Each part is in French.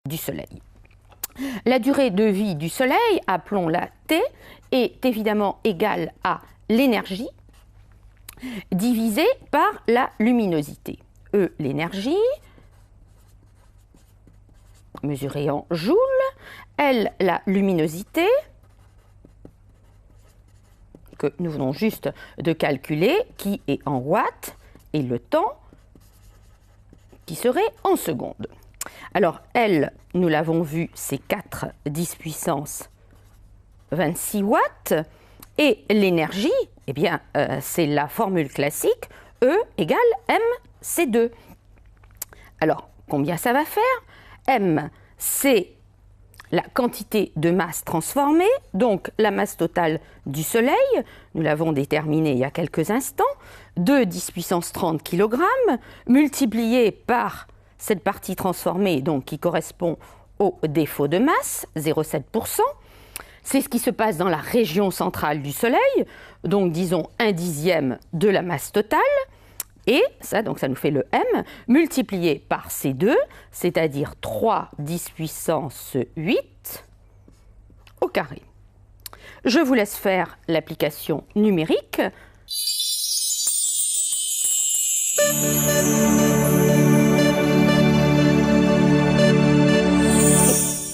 du Soleil. La durée de vie du Soleil, appelons-la T, est évidemment égale à l'énergie divisée par la luminosité. E, l'énergie, mesurée en joules, L, la luminosité, que nous venons juste de calculer, qui est en watts, et le temps, qui serait en secondes. Alors, L, nous l'avons vu, c'est 4 10 puissance 26 watts, et l'énergie, eh bien, c'est la formule classique, E égale mc2. Alors, combien ça va faire? M, c'est la quantité de masse transformée, donc la masse totale du Soleil, nous l'avons déterminée il y a quelques instants, 2 10 puissance 30 kg, multiplié par cette partie transformée, donc qui correspond au défaut de masse, 0,7%. C'est ce qui se passe dans la région centrale du Soleil, donc disons 1/10 de la masse totale. Et ça, donc ça nous fait le M, multiplié par C2, c'est-à-dire 3 10 puissance 8 au carré. Je vous laisse faire l'application numérique.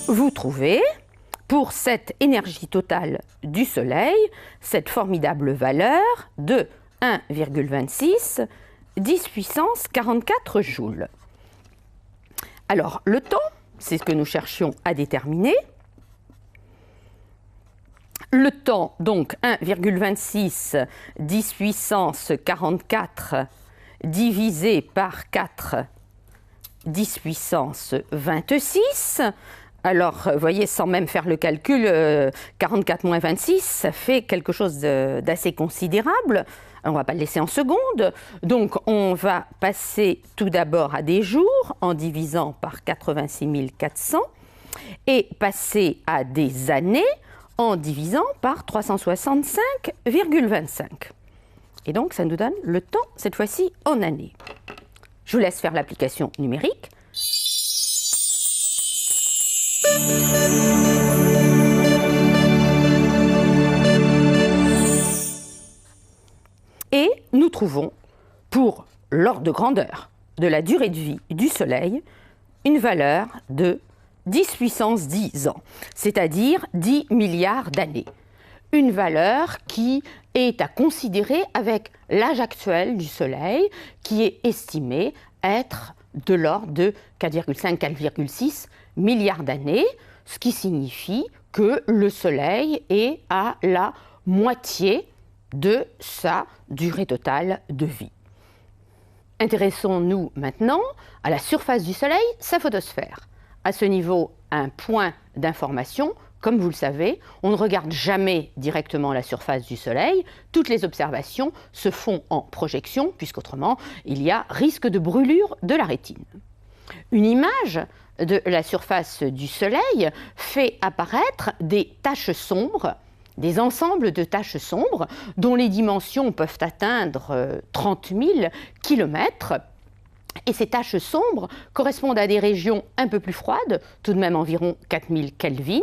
Vous trouvez, pour cette énergie totale du Soleil, cette formidable valeur de 1,26 10 puissance 44 joules. Alors, le temps, c'est ce que nous cherchions à déterminer. Le temps, donc 1,26 10 puissance 44 divisé par 4 10 puissance 26. Alors, vous voyez, sans même faire le calcul, 44 moins 26, ça fait quelque chose d'assez considérable. On ne va pas le laisser en secondes. Donc, on va passer tout d'abord à des jours en divisant par 86 400 et passer à des années en divisant par 365,25. Et donc, ça nous donne le temps, cette fois-ci, en années. Je vous laisse faire l'application numérique. Et nous trouvons, pour l'ordre de grandeur de la durée de vie du Soleil, une valeur de 10 puissance 10 ans, c'est-à-dire 10 milliards d'années. Une valeur qui est à considérer avec l'âge actuel du Soleil, qui est estimé être de l'ordre de 4,5-4,6 milliards d'années, ce qui signifie que le Soleil est à la moitié de sa durée totale de vie. Intéressons-nous maintenant à la surface du Soleil, sa photosphère. À ce niveau, un point d'information. Comme vous le savez, on ne regarde jamais directement la surface du Soleil. Toutes les observations se font en projection, puisqu'autrement, il y a risque de brûlure de la rétine. Une image de la surface du Soleil fait apparaître des taches sombres, des ensembles de taches sombres dont les dimensions peuvent atteindre 30 000 km. Et ces taches sombres correspondent à des régions un peu plus froides, tout de même environ 4000 Kelvin.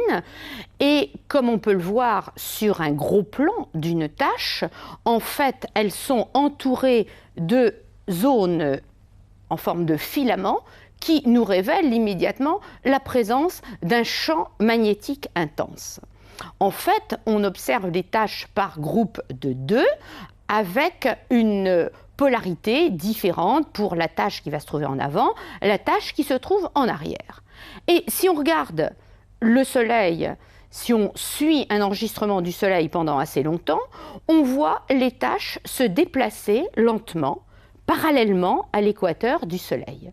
Et comme on peut le voir sur un gros plan d'une tache, en fait, elles sont entourées de zones en forme de filaments qui nous révèlent immédiatement la présence d'un champ magnétique intense. En fait, on observe des taches par groupe de 2 avec une polarité différente pour la tache qui va se trouver en avant, la tache qui se trouve en arrière. Et si on regarde le Soleil, si on suit un enregistrement du Soleil pendant assez longtemps, on voit les taches se déplacer lentement, parallèlement à l'équateur du Soleil.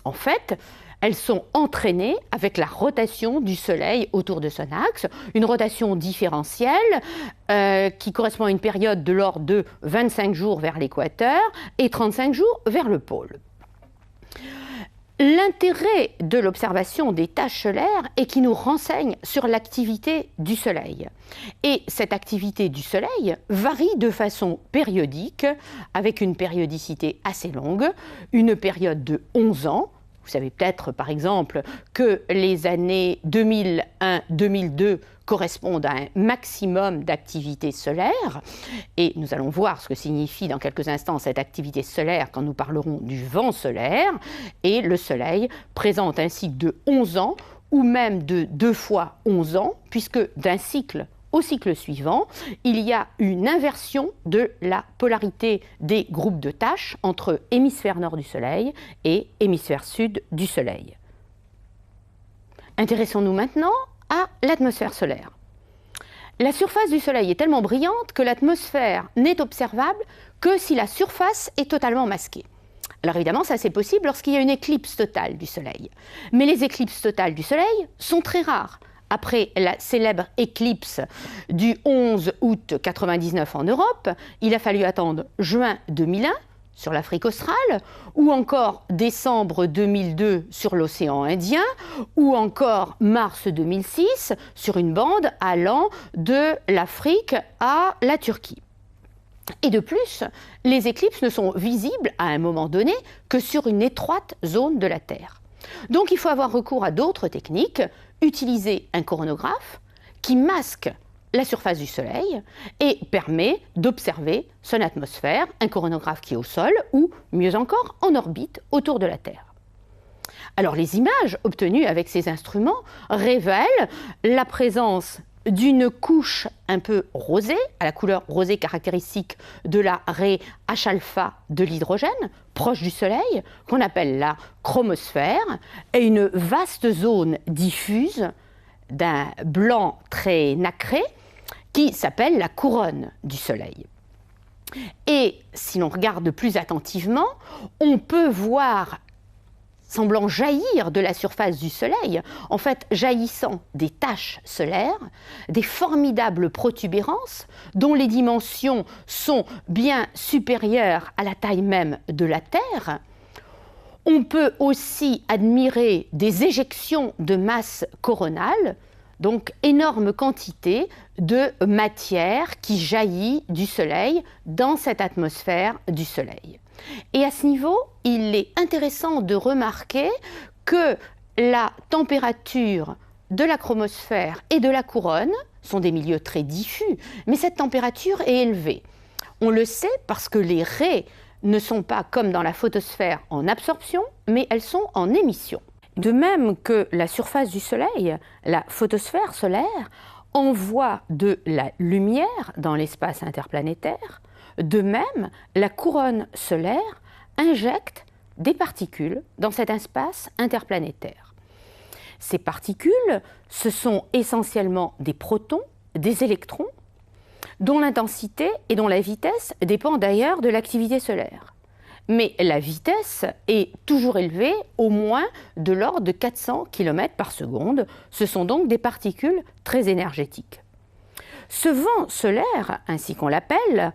En fait, elles sont entraînées avec la rotation du Soleil autour de son axe, une rotation différentielle qui correspond à une période de l'ordre de 25 jours vers l'équateur et 35 jours vers le pôle. L'intérêt de l'observation des taches solaires est qu'il nous renseigne sur l'activité du Soleil. Et cette activité du Soleil varie de façon périodique, avec une périodicité assez longue, une période de 11 ans, Vous savez peut-être, par exemple, que les années 2001-2002 correspondent à un maximum d'activité solaire. Et nous allons voir ce que signifie dans quelques instants cette activité solaire quand nous parlerons du vent solaire. Et le Soleil présente un cycle de 11 ans, ou même de 2 fois 11 ans, puisque d'un cycle au cycle suivant, il y a une inversion de la polarité des groupes de tâches entre hémisphère nord du Soleil et hémisphère sud du Soleil. Intéressons-nous maintenant à l'atmosphère solaire. La surface du Soleil est tellement brillante que l'atmosphère n'est observable que si la surface est totalement masquée. Alors évidemment, ça c'est possible lorsqu'il y a une éclipse totale du Soleil. Mais les éclipses totales du Soleil sont très rares. Après la célèbre éclipse du 11 août 1999 en Europe, il a fallu attendre juin 2001 sur l'Afrique australe, ou encore décembre 2002 sur l'océan Indien, ou encore mars 2006 sur une bande allant de l'Afrique à la Turquie. Et de plus, les éclipses ne sont visibles à un moment donné que sur une étroite zone de la Terre. Donc il faut avoir recours à d'autres techniques, utiliser un coronagraphe qui masque la surface du Soleil et permet d'observer son atmosphère, un coronagraphe qui est au sol ou, mieux encore, en orbite autour de la Terre. Alors les images obtenues avec ces instruments révèlent la présence d'une couche un peu rosée, à la couleur rosée caractéristique de la raie H-alpha de l'hydrogène, proche du Soleil, qu'on appelle la chromosphère, et une vaste zone diffuse d'un blanc très nacré qui s'appelle la couronne du Soleil. Et si l'on regarde plus attentivement, on peut voir, semblant jaillir de la surface du Soleil, en fait jaillissant des taches solaires, des formidables protubérances dont les dimensions sont bien supérieures à la taille même de la Terre. On peut aussi admirer des éjections de masse coronale, donc énorme quantité de matière qui jaillit du Soleil dans cette atmosphère du Soleil. Et à ce niveau, il est intéressant de remarquer que la température de la chromosphère et de la couronne sont des milieux très diffus, mais cette température est élevée. On le sait parce que les raies ne sont pas comme dans la photosphère en absorption, mais elles sont en émission. De même que la surface du Soleil, la photosphère solaire, envoie de la lumière dans l'espace interplanétaire, de même, la couronne solaire injecte des particules dans cet espace interplanétaire. Ces particules, ce sont essentiellement des protons, des électrons, dont l'intensité et dont la vitesse dépendent d'ailleurs de l'activité solaire. Mais la vitesse est toujours élevée, au moins de l'ordre de 400 km par seconde. Ce sont donc des particules très énergétiques. Ce vent solaire, ainsi qu'on l'appelle,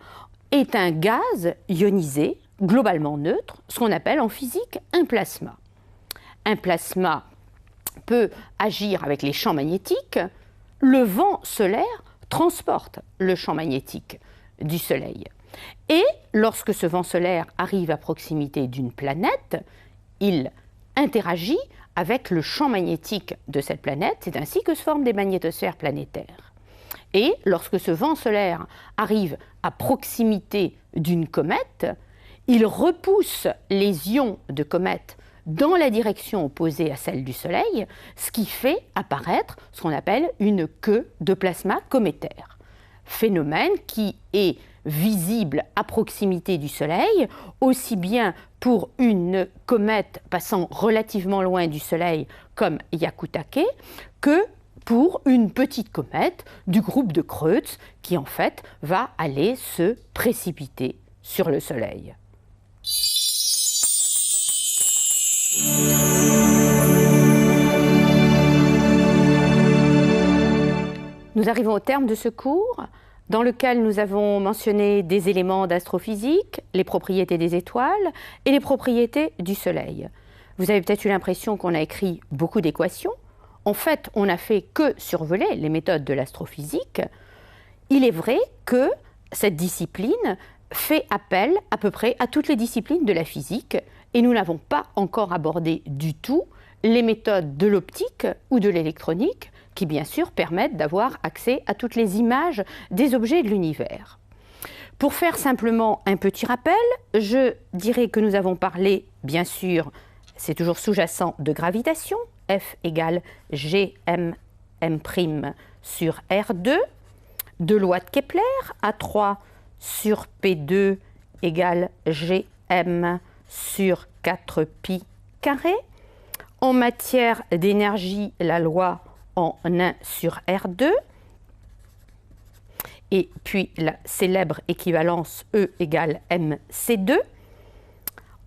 est un gaz ionisé, globalement neutre, ce qu'on appelle en physique un plasma. Un plasma peut agir avec les champs magnétiques. Le vent solaire transporte le champ magnétique du Soleil. Et lorsque ce vent solaire arrive à proximité d'une planète, il interagit avec le champ magnétique de cette planète. C'est ainsi que se forment des magnétosphères planétaires. Et lorsque ce vent solaire arrive à proximité d'une comète, il repousse les ions de comète dans la direction opposée à celle du Soleil, ce qui fait apparaître ce qu'on appelle une queue de plasma cométaire. Phénomène qui est visible à proximité du Soleil, aussi bien pour une comète passant relativement loin du Soleil comme Hyakutake, que pour une petite comète du groupe de Kreutz qui en fait va aller se précipiter sur le Soleil. Nous arrivons au terme de ce cours dans lequel nous avons mentionné des éléments d'astrophysique, les propriétés des étoiles et les propriétés du Soleil. Vous avez peut-être eu l'impression qu'on a écrit beaucoup d'équations. En fait, on n'a fait que survoler les méthodes de l'astrophysique. Il est vrai que cette discipline fait appel à peu près à toutes les disciplines de la physique et nous n'avons pas encore abordé du tout les méthodes de l'optique ou de l'électronique qui, bien sûr, permettent d'avoir accès à toutes les images des objets de l'univers. Pour faire simplement un petit rappel, je dirais que nous avons parlé, bien sûr, c'est toujours sous-jacent, de gravitation, F égale Gm M' sur R2, de loi de Kepler, A3 sur P2 égale Gm sur 4pi carré. En matière d'énergie, la loi en 1 sur R2. Et puis la célèbre équivalence E égale mc2.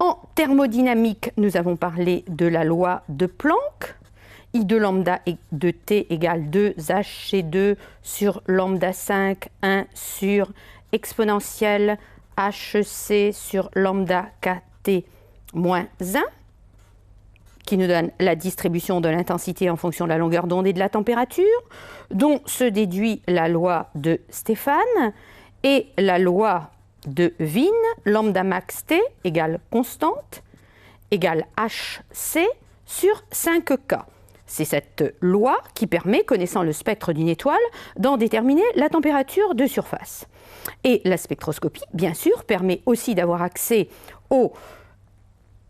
En thermodynamique, nous avons parlé de la loi de Planck. I de lambda de T égale 2hc2 sur lambda 5, 1 sur exponentielle hc sur lambda kt moins 1, qui nous donne la distribution de l'intensité en fonction de la longueur d'onde et de la température, dont se déduit la loi de Stéphane et la loi de Wien, lambda max T égale constante, égale hc sur 5k. C'est cette loi qui permet, connaissant le spectre d'une étoile, d'en déterminer la température de surface. Et la spectroscopie, bien sûr, permet aussi d'avoir accès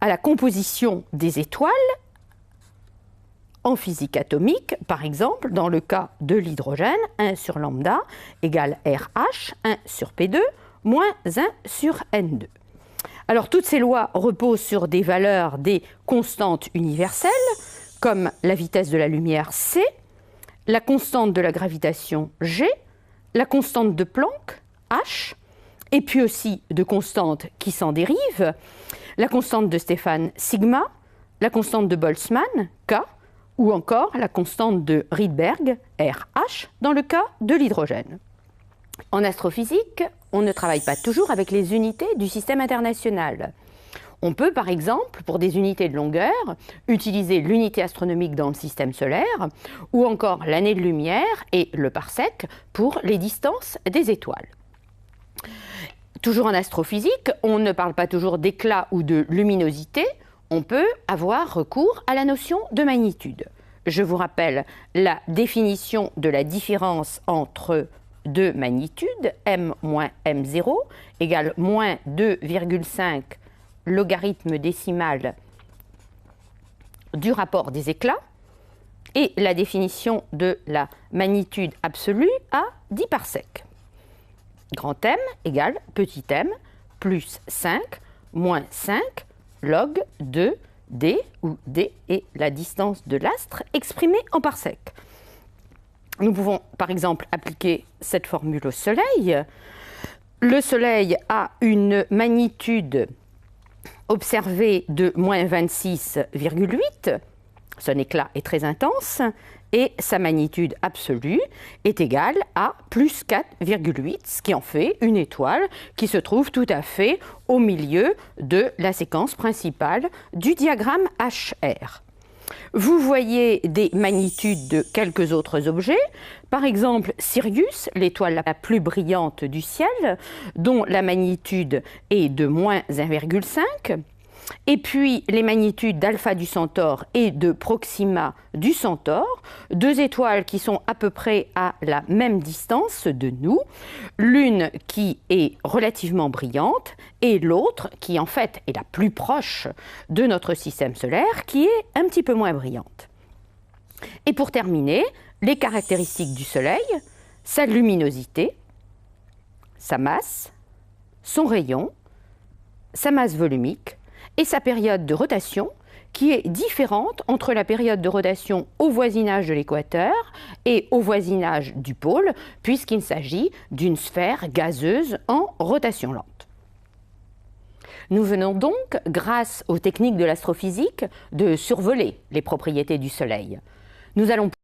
à la composition des étoiles en physique atomique, par exemple, dans le cas de l'hydrogène, 1 sur lambda égale RH, 1 sur P2, moins 1 sur N2. Alors, toutes ces lois reposent sur des valeurs des constantes universelles, comme la vitesse de la lumière c, la constante de la gravitation g, la constante de Planck h, et puis aussi de constantes qui s'en dérivent, la constante de Stéphane sigma, la constante de Boltzmann k, ou encore la constante de Rydberg RH dans le cas de l'hydrogène. En astrophysique, on ne travaille pas toujours avec les unités du système international. On peut, par exemple, pour des unités de longueur, utiliser l'unité astronomique dans le système solaire, ou encore l'année de lumière et le parsec pour les distances des étoiles. Toujours en astrophysique, on ne parle pas toujours d'éclat ou de luminosité, on peut avoir recours à la notion de magnitude. Je vous rappelle la définition de la différence entre deux magnitudes, m moins m0 égale moins 2,5 logarithme décimal du rapport des éclats, et la définition de la magnitude absolue à 10 parsecs. Grand M égale petit m plus 5 moins 5 log de d, où d est la distance de l'astre exprimée en parsecs. Nous pouvons par exemple appliquer cette formule au Soleil. Le Soleil a une magnitude observée de moins 26,8, son éclat est très intense, et sa magnitude absolue est égale à plus 4,8, ce qui en fait une étoile qui se trouve tout à fait au milieu de la séquence principale du diagramme HR. Vous voyez des magnitudes de quelques autres objets, par exemple Sirius, l'étoile la plus brillante du ciel, dont la magnitude est de moins 1,5, et puis les magnitudes d'Alpha du Centaure et de Proxima du Centaure, deux étoiles qui sont à peu près à la même distance de nous, l'une qui est relativement brillante et l'autre qui en fait est la plus proche de notre système solaire, qui est un petit peu moins brillante. Et pour terminer, les caractéristiques du Soleil, sa luminosité, sa masse, son rayon, sa masse volumique, et sa période de rotation, qui est différente entre la période de rotation au voisinage de l'équateur et au voisinage du pôle, puisqu'il s'agit d'une sphère gazeuse en rotation lente. Nous venons donc, grâce aux techniques de l'astrophysique, de survoler les propriétés du Soleil. Nous allons